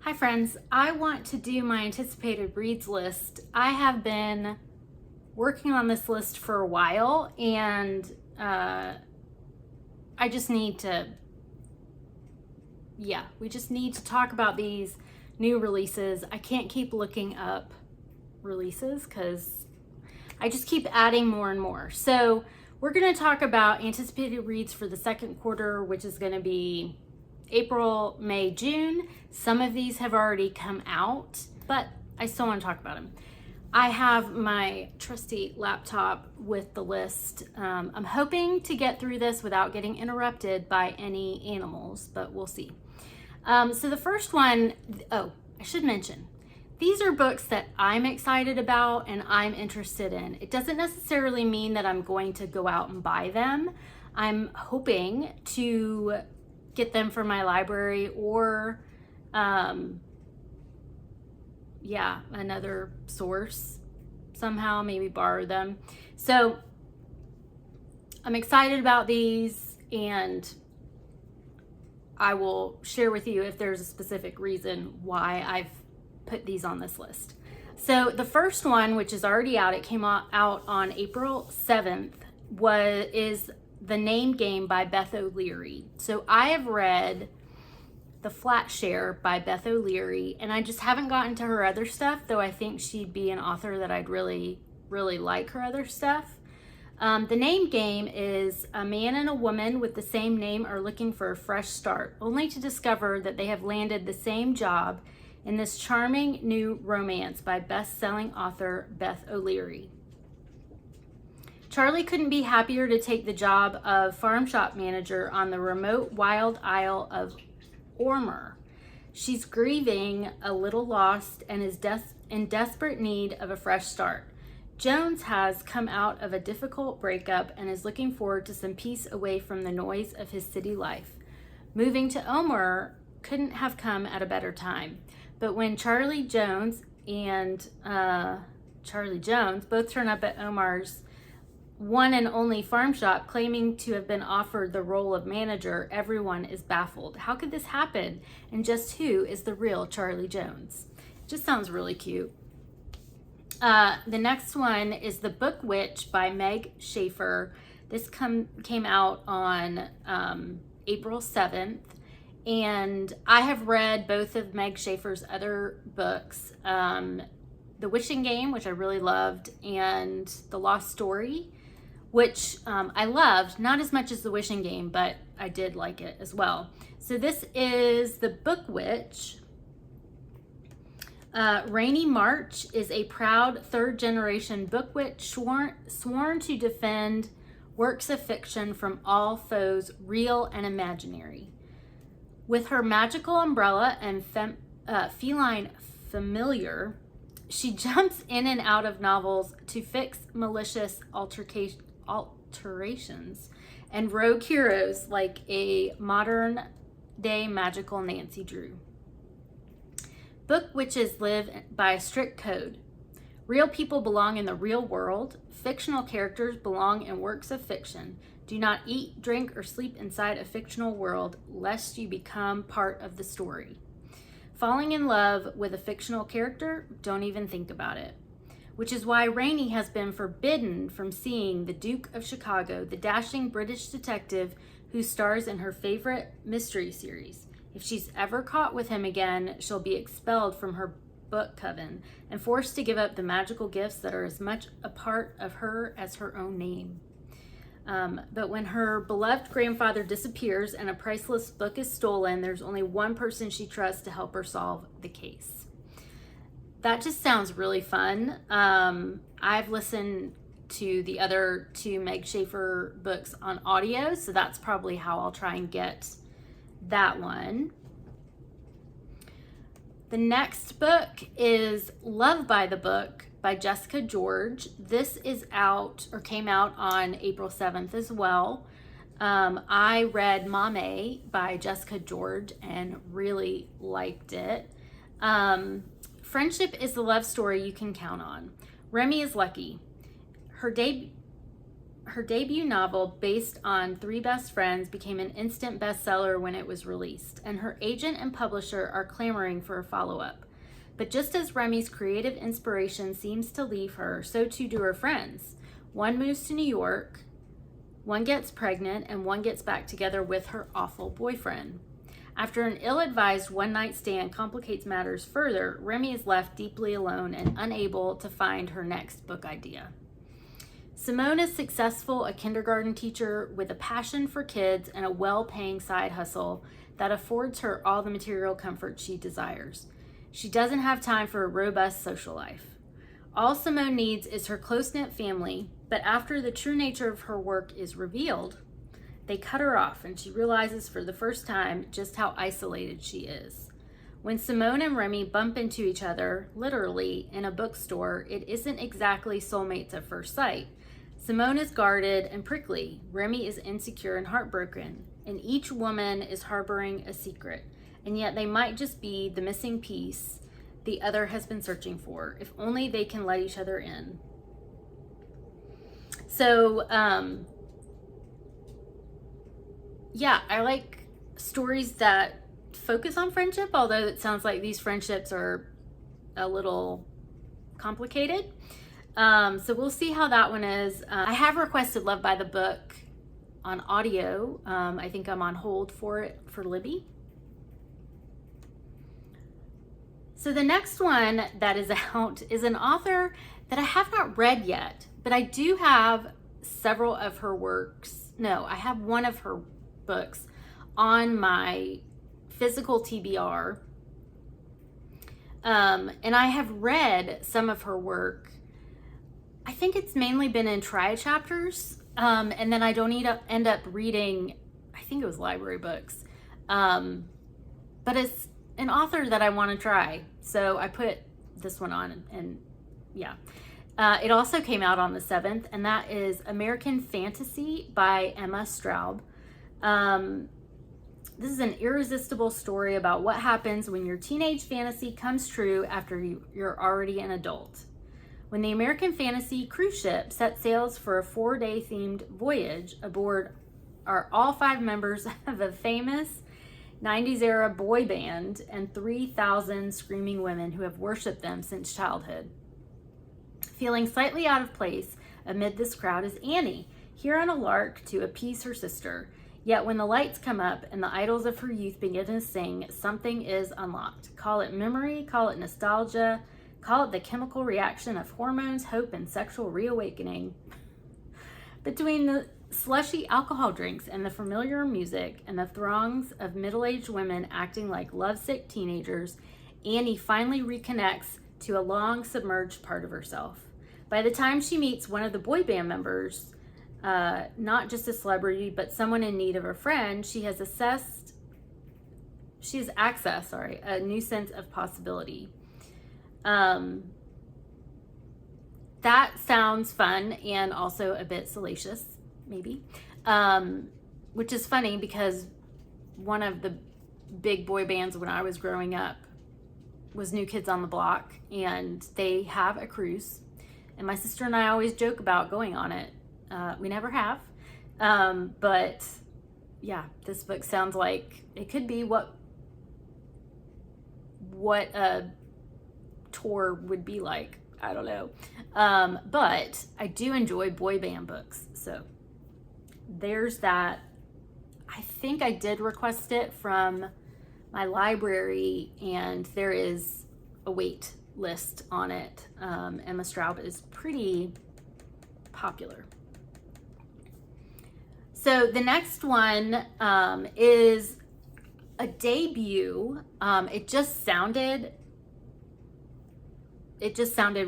Hi friends, I want to do my anticipated reads list. I have been working on this list for a while and I just need to, we just need to talk about these new releases. I can't keep looking up releases because I just keep adding more and more. So we're going to talk about anticipated reads for the second quarter, which is going to be April, May, June. Some of these have already come out, but I still want to talk about them. I have my trusty laptop with the list. I'm hoping to get through this without getting interrupted by any animals, but we'll see. So the first one, I should mention, these are books that I'm excited about and I'm interested in. It doesn't necessarily mean that I'm going to go out and buy them. I'm hoping to get them from my library or another source somehow, maybe borrow them. So I'm excited about these and I will share with you if there's a specific reason why I've put these on this list. So the first one, which is already out, it came out on April 7th, is The Name Game by Beth O'Leary. So I have read The Flat Share by Beth O'Leary, and I just haven't gotten to her other stuff, though I think she'd be an author that I'd really, really like her other stuff. The Name Game is a man and a woman with the same name are looking for a fresh start, only to discover that they have landed the same job in this charming new romance by best-selling author Beth O'Leary. Charlie couldn't be happier to take the job of farm shop manager on the remote wild isle of Ormer. She's grieving, a little lost, and is in desperate need of a fresh start. Jones has come out of a difficult breakup and is looking forward to some peace away from the noise of his city life. Moving to Ormer couldn't have come at a better time. But when Charlie Jones and Charlie Jones both turn up at Omar's one and only farm shop, claiming to have been offered the role of manager, everyone is baffled. How could this happen? And just who is the real Charlie Jones? It just sounds really cute. The next one is The Book Witch by Meg Schaefer. This came out on April 7th. And I have read both of Meg Schaefer's other books, The Wishing Game, which I really loved, and The Lost Story, which I loved, not as much as The Wishing Game, but I did like it as well. So this is The Book Witch. Rainey March is a proud third-generation book witch sworn to defend works of fiction from all foes, real and imaginary. With her magical umbrella and feline familiar, she jumps in and out of novels to fix malicious alterations and rogue heroes like a modern-day magical Nancy Drew. Book witches live by a strict code. Real people belong in the real world. Fictional characters belong in works of fiction. Do not eat, drink, or sleep inside a fictional world, lest you become part of the story. Falling in love with a fictional character, don't even think about it. Which is why Rainey has been forbidden from seeing the Duke of Chicago, the dashing British detective who stars in her favorite mystery series. If she's ever caught with him again, she'll be expelled from her book coven and forced to give up the magical gifts that are as much a part of her as her own name. But when her beloved grandfather disappears and a priceless book is stolen, there's only one person she trusts to help her solve the case. That just sounds really fun. I've listened to the other two Meg Schaefer books on audio, so that's probably how I'll try and get that one. The next book is Love by the Book by Jessica George. This is out or came out on April 7th as well. I read Mame by Jessica George and really liked it. Friendship is the love story you can count on. Remy is lucky. Her her debut novel, based on three best friends, became an instant bestseller when it was released, and her agent and publisher are clamoring for a follow-up. But just as Remy's creative inspiration seems to leave her, so too do her friends. One moves to New York, one gets pregnant, and one gets back together with her awful boyfriend. After an ill-advised one-night stand complicates matters further, Remy is left deeply alone and unable to find her next book idea. Simone is successful, a kindergarten teacher with a passion for kids and a well-paying side hustle that affords her all the material comfort she desires. She doesn't have time for a robust social life. All Simone needs is her close-knit family, but after the true nature of her work is revealed, they cut her off and she realizes for the first time just how isolated she is. When Simone and Remy bump into each other, literally, in a bookstore, it isn't exactly soulmates at first sight. Simone is guarded and prickly. Remy is insecure and heartbroken. And each woman is harboring a secret. And yet they might just be the missing piece the other has been searching for, if only they can let each other in. So, yeah, I like stories that focus on friendship, although it sounds like these friendships are a little complicated. So we'll see how that one is. I have requested Love by the Book on audio. I think I'm on hold for it for Libby. So the next one that is out is an author that I have not read yet, but I do have several of her works. No, I have one of her books on my physical TBR. And I have read some of her work. I think it's mainly been in triad chapters. And then I don't end up reading, I think it was library books. But it's an author that I want to try. So I put this one on and yeah. It also came out on the 7th, and that is American Fantasy by Emma Straub. This is an irresistible story about what happens when your teenage fantasy comes true after you're already an adult. When the American Fantasy cruise ship sets sails for a 4-day themed voyage, aboard are all 5 members of a famous 90s era boy band and 3,000 screaming women who have worshipped them since childhood. Feeling slightly out of place amid this crowd is Annie, here on a lark to appease her sister. Yet when the lights come up and the idols of her youth begin to sing, something is unlocked. Call it memory, call it nostalgia, call it the chemical reaction of hormones, hope, and sexual reawakening. Between the slushy alcohol drinks and the familiar music and the throngs of middle-aged women acting like lovesick teenagers, Annie finally reconnects to a long submerged part of herself. By the time she meets one of the boy band members, not just a celebrity, but someone in need of a friend, she has access, a new sense of possibility. That sounds fun and also a bit salacious, maybe. Which is funny because one of the big boy bands when I was growing up was New Kids on the Block, and they have a cruise. And my sister and I always joke about going on it. We never have. But yeah, this book sounds like it could be what a tour would be like. I don't know. But I do enjoy boy band books. So there's that. I think I did request it from my library, and there is a wait list on it. Emma Straub is pretty popular. So the next one is a debut. It just sounded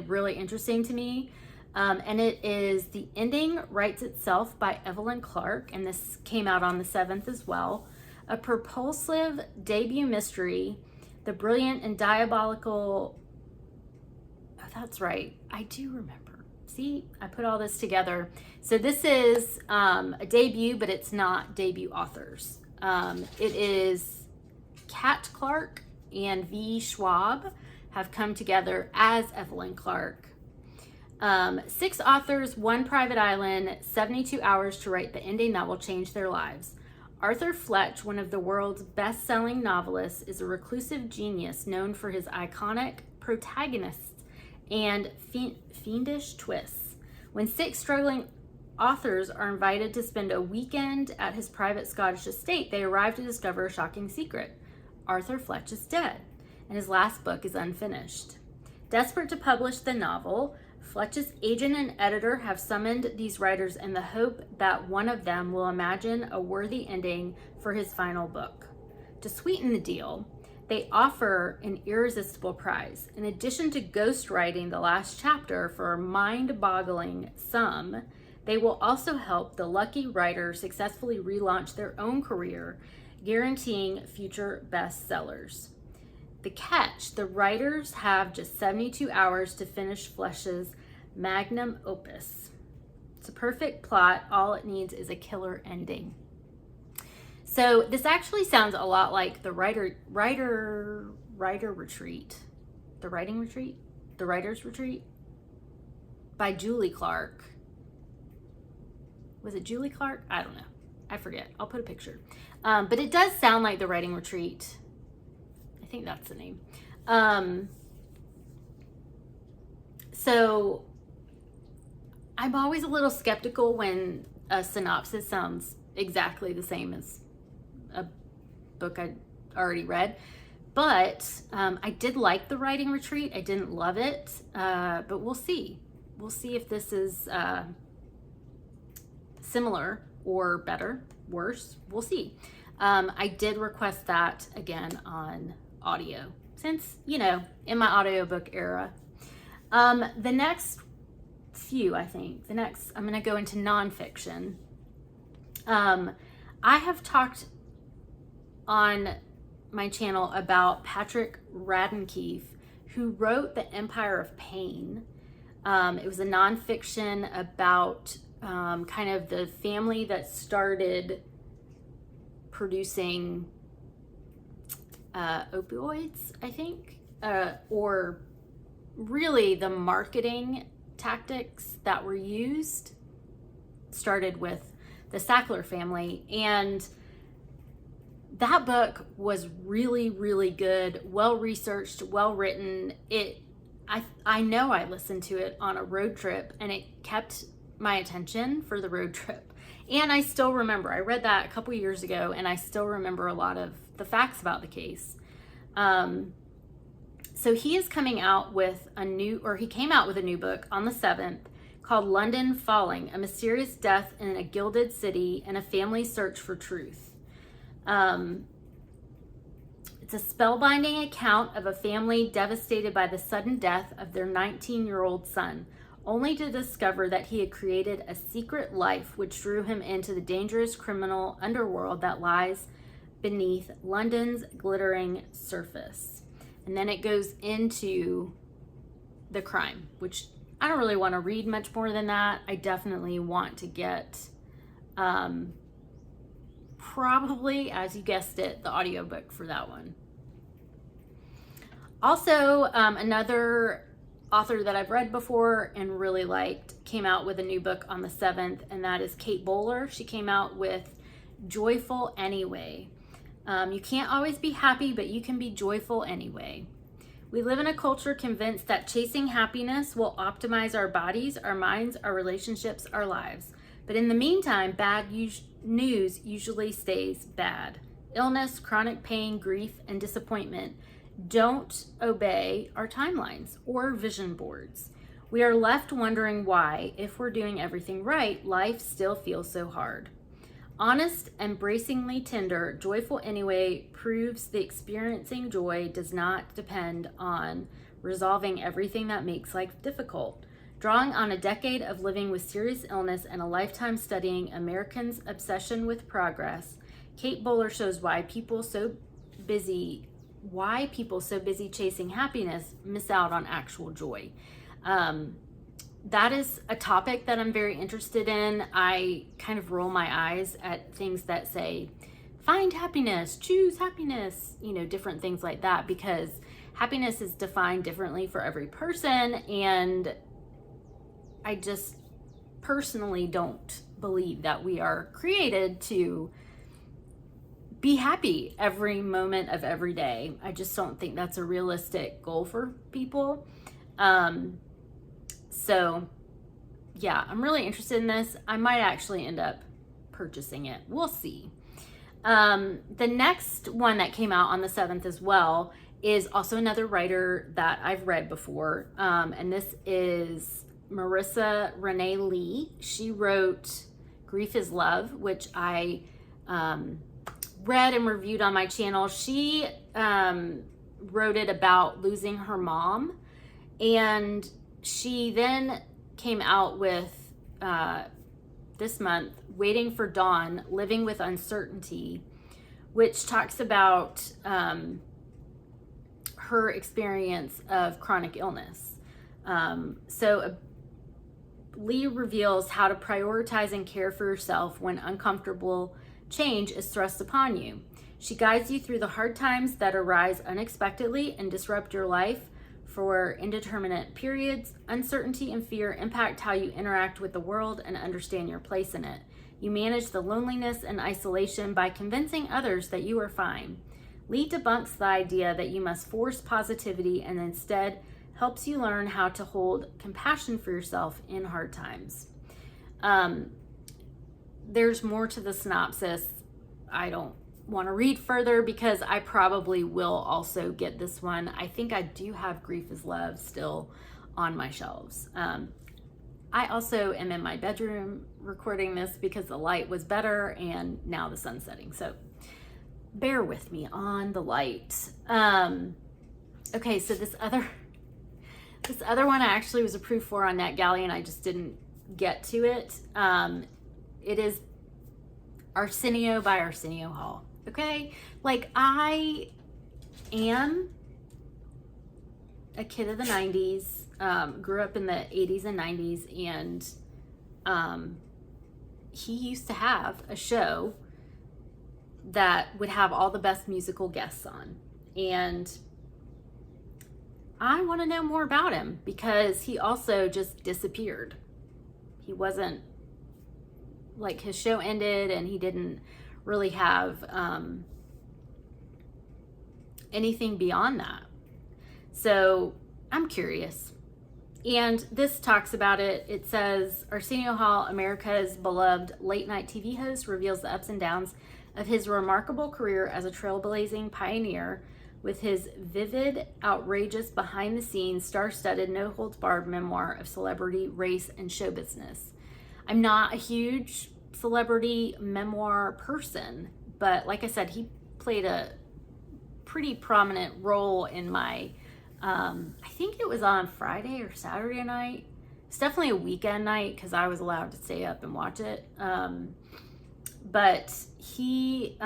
really interesting to me. And it is The Ending Writes Itself by Evelyn Clark, and this came out on the 7th as well. A propulsive debut mystery, the brilliant and diabolical... Oh, that's right. I do remember. See, I put all this together. So this is a debut, but it's not debut authors. It is Kat Clark and V. Schwab have come together as Evelyn Clark. 6 authors, 1 private island, 72 hours to write the ending that will change their lives. Arthur Fletch, one of the world's best-selling novelists, is a reclusive genius known for his iconic protagonists and fiendish twists. When 6 struggling authors are invited to spend a weekend at his private Scottish estate, they arrive to discover a shocking secret. Arthur Fletch is dead, and his last book is unfinished. Desperate to publish the novel, Fletch's agent and editor have summoned these writers in the hope that one of them will imagine a worthy ending for his final book. To sweeten the deal, they offer an irresistible prize. In addition to ghostwriting the last chapter for a mind-boggling sum, they will also help the lucky writer successfully relaunch their own career, guaranteeing future bestsellers. The catch: the writers have just 72 hours to finish Fletch's magnum opus. It's a perfect plot. All it needs is a killer ending. So this actually sounds a lot like the writer's retreat by Julie Clark. Was it Julie Clark? I don't know. I forget. I'll put a picture. But it does sound like the writing retreat. I think that's the name. So I'm always a little skeptical when a synopsis sounds exactly the same as a book I already read. But I did like the writing retreat. I didn't love it, but we'll see. We'll see if this is similar or better, worse. We'll see. I did request that again on audio since, in my audiobook era. The next few, I'm going to go into nonfiction. I have talked on my channel about Patrick Raddenkeefe, who wrote The Empire of Pain. It was a nonfiction about kind of the family that started producing opioids, I think, or really the marketing tactics that were used started with the Sackler family. And that book was really, really good, well-researched, well-written. I know I listened to it on a road trip, and it kept my attention for the road trip. And I still remember, I read that a couple years ago, and I still remember a lot of the facts about the case. So he is coming out with he came out with a new book on the 7th called London Falling, a mysterious death in a gilded city and a family search for truth. It's a spellbinding account of a family devastated by the sudden death of their 19-year-old son, only to discover that he had created a secret life which drew him into the dangerous criminal underworld that lies beneath London's glittering surface. And then it goes into the crime, which I don't really want to read much more than that. I definitely want to get probably, as you guessed it, the audiobook for that one. Also, another author that I've read before and really liked came out with a new book on the 7th, and that is Kate Bowler. She came out with Joyful Anyway. You can't always be happy, but you can be joyful anyway. We live in a culture convinced that chasing happiness will optimize our bodies, our minds, our relationships, our lives. But in the meantime, bad news usually stays bad. Illness, chronic pain, grief, and disappointment don't obey our timelines or vision boards. We are left wondering why, if we're doing everything right, life still feels so hard. Honest, embracingly tender, Joyful Anyway proves the experiencing joy does not depend on resolving everything that makes life difficult. Drawing on a decade of living with serious illness and a lifetime studying Americans' obsession with progress, Kate Bowler shows why people so busy chasing happiness miss out on actual joy. That is a topic that I'm very interested in. I kind of roll my eyes at things that say, find happiness, choose happiness, different things like that, because happiness is defined differently for every person. And I just personally don't believe that we are created to be happy every moment of every day. I just don't think that's a realistic goal for people. So yeah, I'm really interested in this. I might actually end up purchasing it. We'll see. The next one that came out on the 7th as well is also another writer that I've read before. And this is Marissa Renee Lee. She wrote Grief is Love, which I read and reviewed on my channel. She wrote it about losing her mom, and she then came out with this month Waiting for Dawn, Living with Uncertainty, which talks about her experience of chronic illness. Lee reveals how to prioritize and care for yourself when uncomfortable change is thrust upon you. She guides you through the hard times that arise unexpectedly and disrupt your life for indeterminate periods. Uncertainty and fear impact how you interact with the world and understand your place in it. You manage the loneliness and isolation by convincing others that you are fine. Lee debunks the idea that you must force positivity and instead helps you learn how to hold compassion for yourself in hard times. There's more to the synopsis. I don't want to read further because I probably will also get this one. I think I do have Grief is Love still on my shelves. I also am in my bedroom recording this because the light was better and now the sun's setting. So bear with me on the light. Okay, so this other one I actually was approved for on NetGalley and I just didn't get to it. It is Arsenio by Arsenio Hall. Okay, like I am a kid of the 90s, grew up in the 80s and 90s, and he used to have a show that would have all the best musical guests on, and I want to know more about him because he also just disappeared. He wasn't, like, his show ended and he didn't really have anything beyond that. So I'm curious. And this talks about it. It says, Arsenio Hall, America's beloved late night TV host, reveals the ups and downs of his remarkable career as a trailblazing pioneer with his vivid, outrageous, behind-the-scenes, star-studded, no-holds-barred memoir of celebrity, race, and show business. I'm not a huge celebrity memoir person, but like I said, he played a pretty prominent role in my, I think it was on Friday or Saturday night. It's definitely a weekend night because I was allowed to stay up and watch it. But he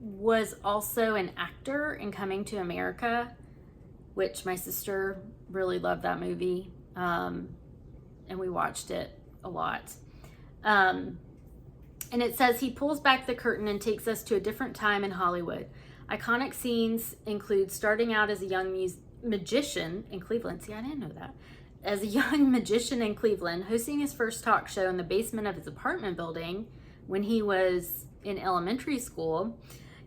was also an actor in Coming to America, which my sister really loved that movie. And we watched it a lot. And it says he pulls back the curtain and takes us to a different time in Hollywood. Iconic scenes include starting out as a young magician in Cleveland. See, I didn't know that. As a young magician in Cleveland, hosting his first talk show in the basement of his apartment building when he was in elementary school,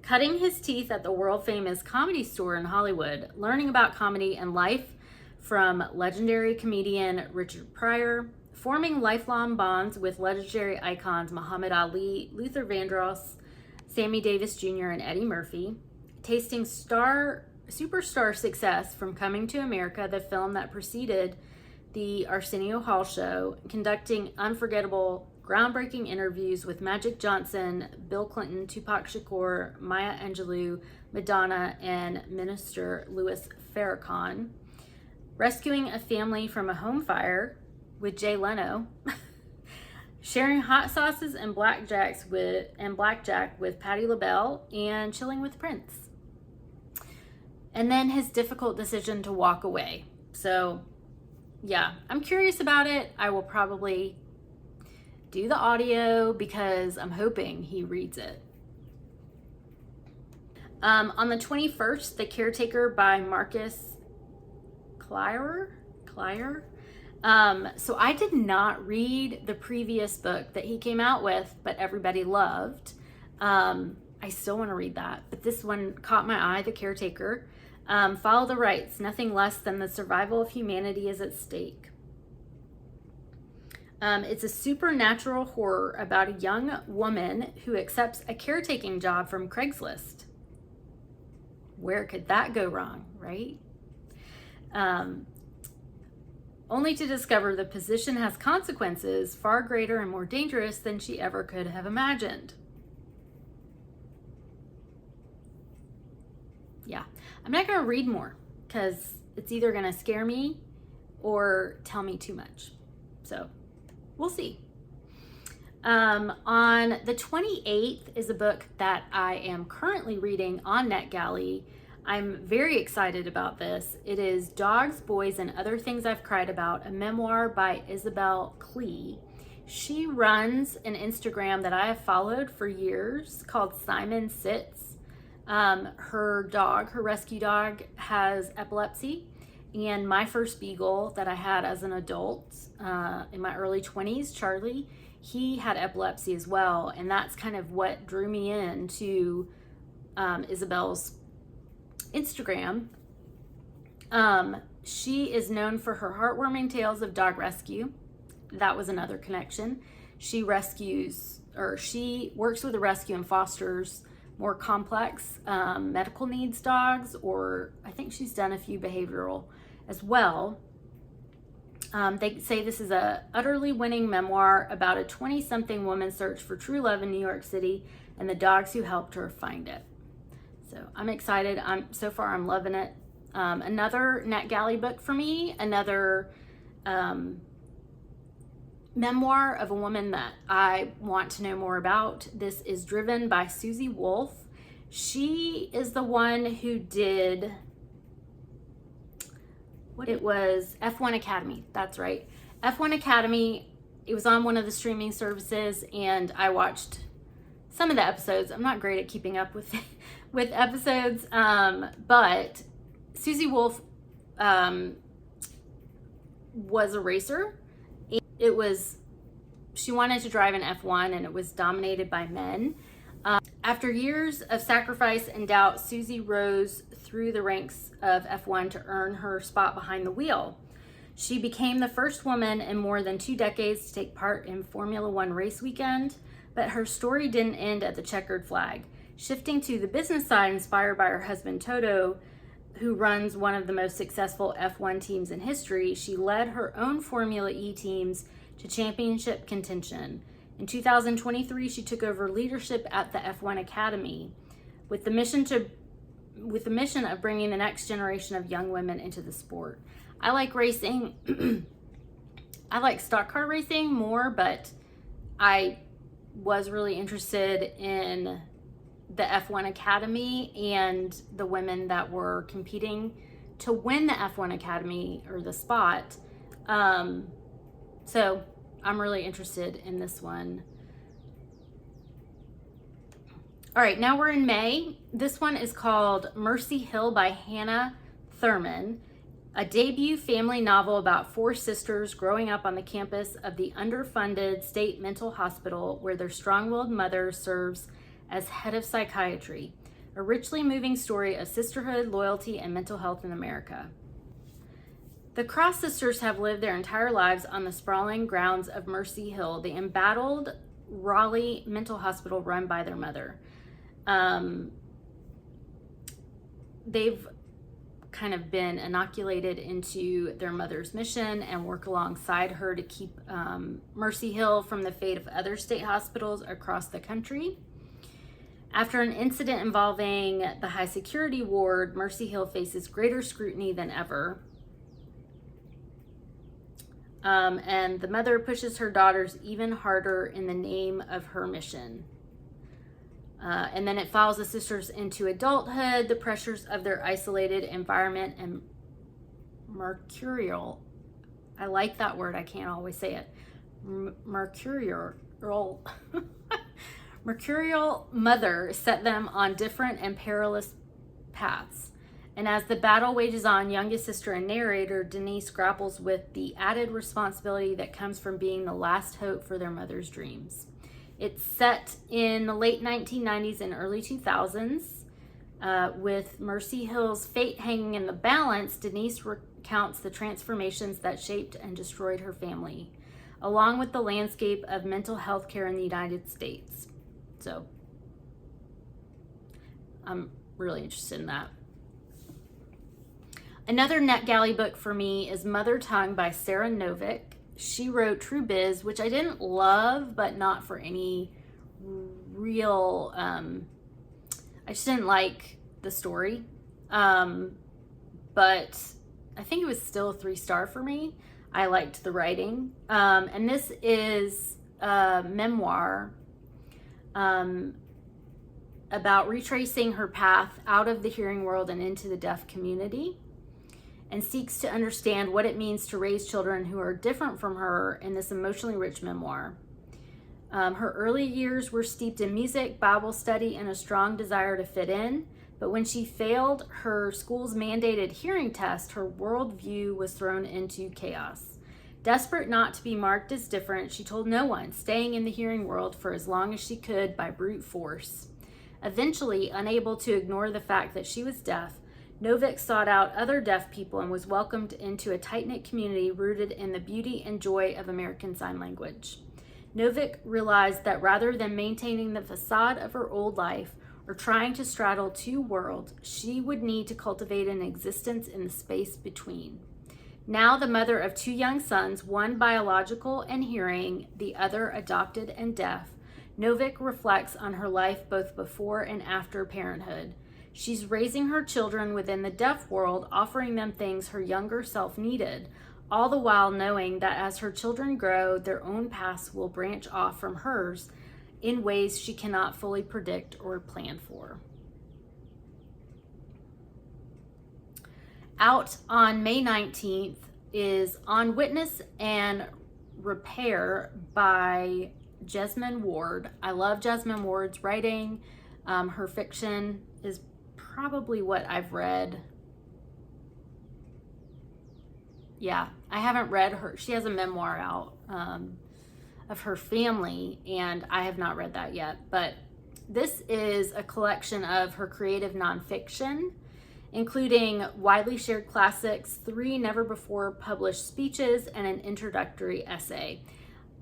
cutting his teeth at the world-famous Comedy Store in Hollywood, learning about comedy and life from legendary comedian Richard Pryor, forming lifelong bonds with legendary icons Muhammad Ali, Luther Vandross, Sammy Davis Jr., and Eddie Murphy, tasting superstar success from Coming to America, the film that preceded the Arsenio Hall show, conducting unforgettable, groundbreaking interviews with Magic Johnson, Bill Clinton, Tupac Shakur, Maya Angelou, Madonna, and Minister Louis Farrakhan, rescuing a family from a home fire with Jay Leno, sharing hot sauces and blackjack with Patti LaBelle, and chilling with Prince. And then his difficult decision to walk away. So yeah, I'm curious about it. I will probably do the audio because I'm hoping he reads it. On the 21st, The Caretaker by Marcus Clier. So I did not read the previous book that he came out with, but everybody loved. I still want to read that, but this one caught my eye, The Caretaker. Follow the rights. Nothing less than the survival of humanity is at stake. It's a supernatural horror about a young woman who accepts a caretaking job from Craigslist. Where could that go wrong, right? Only to discover the position has consequences far greater and more dangerous than she ever could have imagined. Yeah, I'm not going to read more because it's either going to scare me or tell me too much. So we'll see. On the 28th is a book that I am currently reading on NetGalley. I'm very excited about this. It is Dogs, Boys, and Other Things I've Cried About, a memoir by Isabel Klee. She runs an Instagram that I have followed for years called Simon Sits. Her dog, her rescue dog, has epilepsy, and my first beagle that I had as an adult in my early 20s, Charlie, he had epilepsy as well, and that's kind of what drew me into Isabel's Instagram. She is known for her heartwarming tales of dog rescue. That was another connection. She works with a rescue and fosters more complex medical needs dogs, or I think she's done a few behavioral as well. They say this is a utterly winning memoir about a 20-something woman's search for true love in New York City and the dogs who helped her find it. So I'm excited. So far I'm loving it. Another NetGalley book for me, another memoir of a woman that I want to know more about. This is Driven by Susie Wolf. She is the one who did, it was F1 Academy. That's right. F1 Academy. It was on one of the streaming services and I watched some of the episodes. I'm not great at keeping up with episodes, but Susie Wolf was a racer. She wanted to drive an F1 and it was dominated by men. After years of sacrifice and doubt, Susie rose through the ranks of F1 to earn her spot behind the wheel. She became the first woman in more than 2 decades to take part in Formula One race weekend, but her story didn't end at the checkered flag. Shifting to the business side, inspired by her husband Toto, who runs one of the most successful F1 teams in history, she led her own Formula E teams to championship contention. In 2023, she took over leadership at the F1 Academy with the mission of bringing the next generation of young women into the sport. I like racing. I like stock car racing more, but I was really interested in the F1 Academy and the women that were competing to win the F1 Academy or the spot. So I'm really interested in this one. All right, now we're in May. This one is called Mercy Hill by Hannah Thurman, a debut family novel about 4 sisters growing up on the campus of the underfunded state mental hospital where their strong-willed mother serves as head of psychiatry. A richly moving story of sisterhood, loyalty, and mental health in America. The Cross sisters have lived their entire lives on the sprawling grounds of Mercy Hill, the embattled Raleigh mental hospital run by their mother. They've kind of been inoculated into their mother's mission and work alongside her to keep Mercy Hill from the fate of other state hospitals across the country. After an incident involving the high security ward, Mercy Hill faces greater scrutiny than ever. And the mother pushes her daughters even harder in the name of her mission. And then it follows the sisters into adulthood, the pressures of their isolated environment, and mercurial. I like that word. I can't always say it. Mercurial. Mercurial mother set them on different and perilous paths. And as the battle wages on, youngest sister and narrator Denise grapples with the added responsibility that comes from being the last hope for their mother's dreams. It's set in the late 1990s and early 2000s. With Mercy Hill's fate hanging in the balance, Denise recounts the transformations that shaped and destroyed her family, along with the landscape of mental health care in the United States. So I'm really interested in that. Another NetGalley book for me is Mother Tongue by Sarah Novick. She wrote True Biz, which I didn't love, but not for any real, I just didn't like the story. But I think it was still a 3-star for me. I liked the writing. And this is a memoir about retracing her path out of the hearing world and into the deaf community, and seeks to understand what it means to raise children who are different from her in this emotionally rich memoir. Her early years were steeped in music, Bible study, and a strong desire to fit in, but when she failed her school's mandated hearing test, her worldview was thrown into chaos. Desperate not to be marked as different, she told no one, staying in the hearing world for as long as she could by brute force. Eventually, unable to ignore the fact that she was deaf, Novick sought out other deaf people and was welcomed into a tight-knit community rooted in the beauty and joy of American Sign Language. Novick realized that rather than maintaining the facade of her old life or trying to straddle two worlds, she would need to cultivate an existence in the space between. Now the mother of 2 young sons, one biological and hearing, the other adopted and deaf, Novick reflects on her life both before and after parenthood. She's raising her children within the deaf world, offering them things her younger self needed, all the while knowing that as her children grow, their own paths will branch off from hers in ways she cannot fully predict or plan for. Out on May 19th is On Witness and Repair by Jesmyn Ward. I love Jesmyn Ward's writing. Her fiction is probably what I've read. Yeah, I haven't read her. She has a memoir out of her family, and I have not read that yet. But this is a collection of her creative nonfiction, including widely shared classics, 3 never-before-published speeches, and an introductory essay.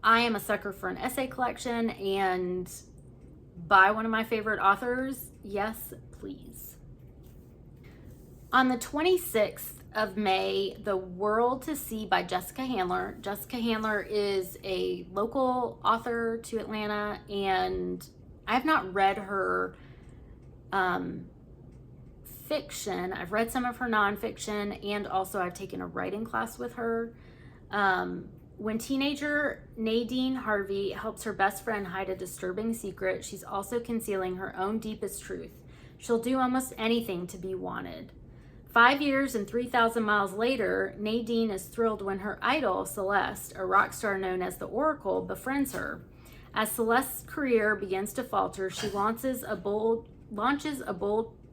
I am a sucker for an essay collection, and by one of my favorite authors, yes, please. On the 26th of May, The World to See by Jessica Handler. Jessica Handler is a local author to Atlanta, and I have not read her fiction. I've read some of her nonfiction, and also I've taken a writing class with her. When teenager Nadine Harvey helps her best friend hide a disturbing secret, she's also concealing her own deepest truth. She'll do almost anything to be wanted. 5 years and 3,000 miles later, Nadine is thrilled when her idol, Celeste, a rock star known as the Oracle, befriends her. As Celeste's career begins to falter, she launches a bold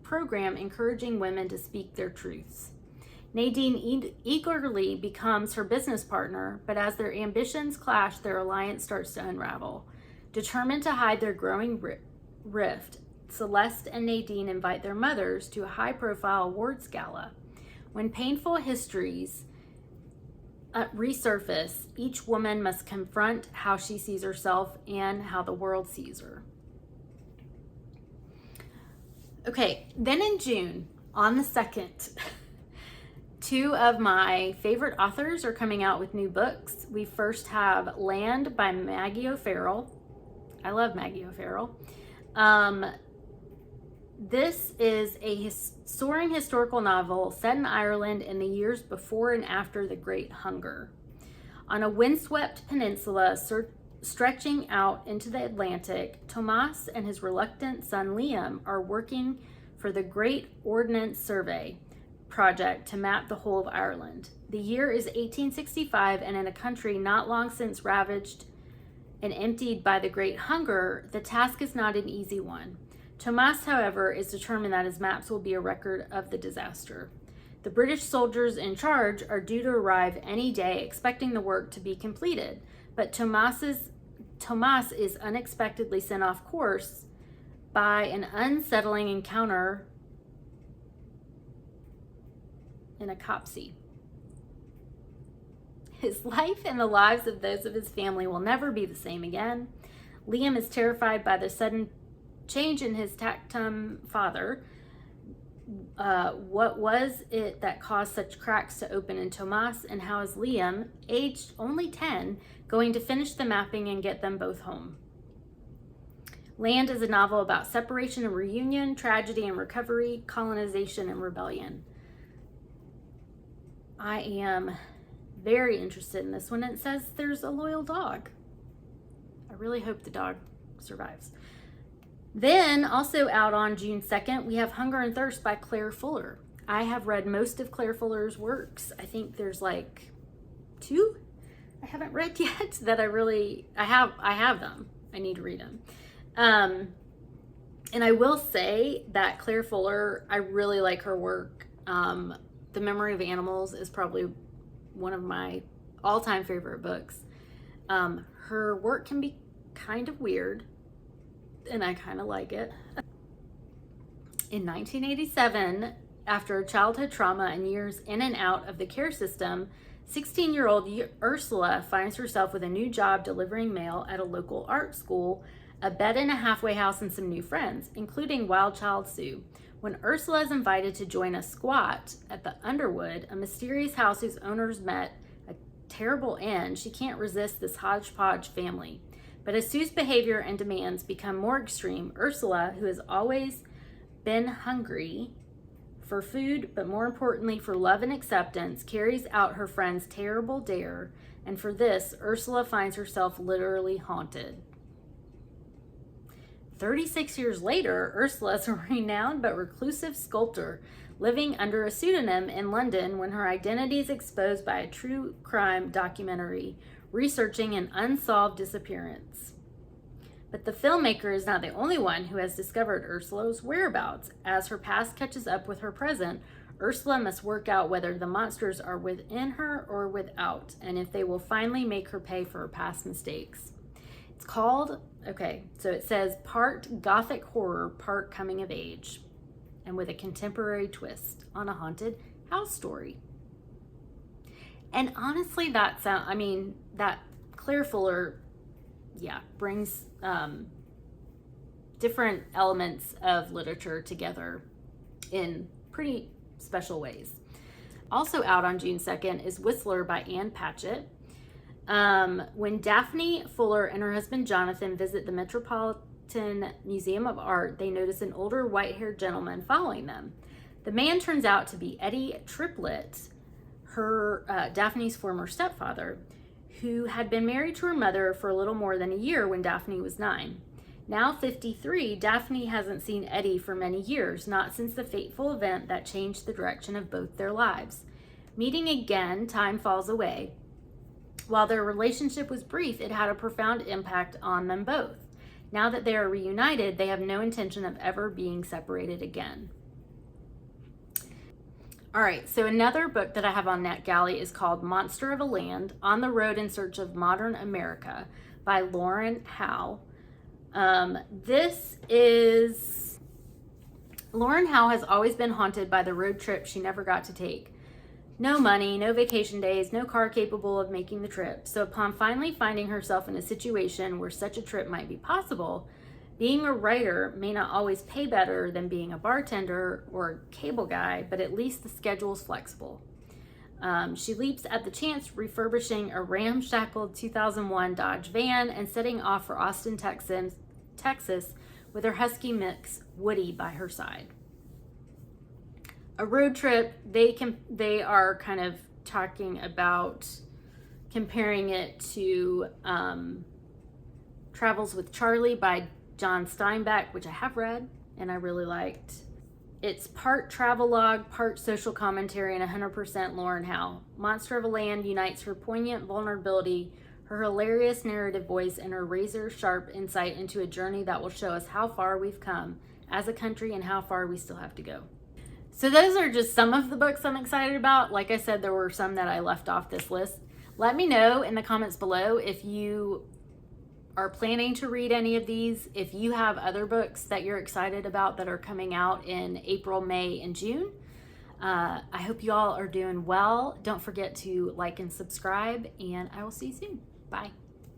program encouraging women to speak their truths. Nadine eagerly becomes her business partner, but as their ambitions clash, their alliance starts to unravel. Determined to hide their growing rift, Celeste and Nadine invite their mothers to a high-profile awards gala. When painful histories resurface, each woman must confront how she sees herself and how the world sees her. Okay, then in June, on the 2nd, 2 of my favorite authors are coming out with new books. We first have Land by Maggie O'Farrell. I love Maggie O'Farrell. This is a soaring historical novel set in Ireland in the years before and after the Great Hunger. On a windswept peninsula stretching out into the Atlantic, Tomas and his reluctant son Liam are working for the Great Ordnance Survey project to map the whole of Ireland. The year is 1865, and in a country not long since ravaged and emptied by the Great Hunger, the task is not an easy one. Tomas, however, is determined that his maps will be a record of the disaster. The British soldiers in charge are due to arrive any day, expecting the work to be completed, but Tomas is unexpectedly sent off course by an unsettling encounter in a copsey. His life and the lives of those of his family will never be the same again. Liam is terrified by the sudden change in his tactum father. What was it that caused such cracks to open in Tomas, and how is Liam, aged only 10, going to finish the mapping and get them both home? Land is a novel about separation and reunion, tragedy and recovery, colonization and rebellion. I am very interested in this one. It says there's a loyal dog. I really hope the dog survives. Then, also out on June 2nd, we have Hunger and Thirst by Claire Fuller. I have read most of Claire Fuller's works. I think there's like 2 I haven't read yet that I have them. I need to read them. And I will say that Claire Fuller, I really like her work. The Memory of Animals is probably one of my all-time favorite books. Her work can be kind of weird, and I kind of like it. In 1987, after childhood trauma and years in and out of the care system, 16-year-old Ursula finds herself with a new job delivering mail at a local art school, a bed in a halfway house, and some new friends, including wild child Sue. When Ursula is invited to join a squat at the Underwood, a mysterious house whose owners met a terrible end, she can't resist this hodgepodge family. But as Sue's behavior and demands become more extreme, Ursula, who has always been hungry for food, but more importantly for love and acceptance, carries out her friend's terrible dare, and for this, Ursula finds herself literally haunted. 36 years later, Ursula is a renowned but reclusive sculptor living under a pseudonym in London when her identity is exposed by a true crime documentary researching an unsolved disappearance. But the filmmaker is not the only one who has discovered Ursula's whereabouts. As her past catches up with her present, Ursula must work out whether the monsters are within her or without, and if they will finally make her pay for her past mistakes. It's called, so it says part gothic horror, part coming of age, and with a contemporary twist on a haunted house story. And honestly, that Claire Fuller, brings different elements of literature together in pretty special ways. Also out on June 2nd is Whistler by Ann Patchett. When Daphne Fuller and her husband Jonathan visit the Metropolitan Museum of Art, they notice an older white-haired gentleman following them. The man turns out to be Eddie Triplett, Daphne's former stepfather, who had been married to her mother for a little more than a year when Daphne was 9. Now 53, Daphne hasn't seen Eddie for many years, not since the fateful event that changed the direction of both their lives. Meeting again, time falls away. While their relationship was brief, it had a profound impact on them both. Now that they are reunited, they have no intention of ever being separated again. All right, so another book that I have on NetGalley is called Monster of a Land, On the Road in Search of Modern America by Lauren Howe. Lauren Howe has always been haunted by the road trip she never got to take. No money, no vacation days, no car capable of making the trip. So upon finally finding herself in a situation where such a trip might be possible, being a writer may not always pay better than being a bartender or a cable guy, but at least the schedule is flexible. She leaps at the chance, refurbishing a ramshackle 2001 Dodge van and setting off for Austin, Texas, with her husky mix Woody by her side. A road trip, they are kind of talking about comparing it to Travels with Charlie by John Steinbeck, which I have read and I really liked. It's part travelogue, part social commentary, and 100% Lauren Howe. Monster of a Land unites her poignant vulnerability, her hilarious narrative voice, and her razor-sharp insight into a journey that will show us how far we've come as a country and how far we still have to go. So those are just some of the books I'm excited about. Like I said, there were some that I left off this list. Let me know in the comments below if you are planning to read any of these, if you have other books that you're excited about that are coming out in April, May, and June. I hope you all are doing well. Don't forget to like and subscribe, and I will see you soon. Bye.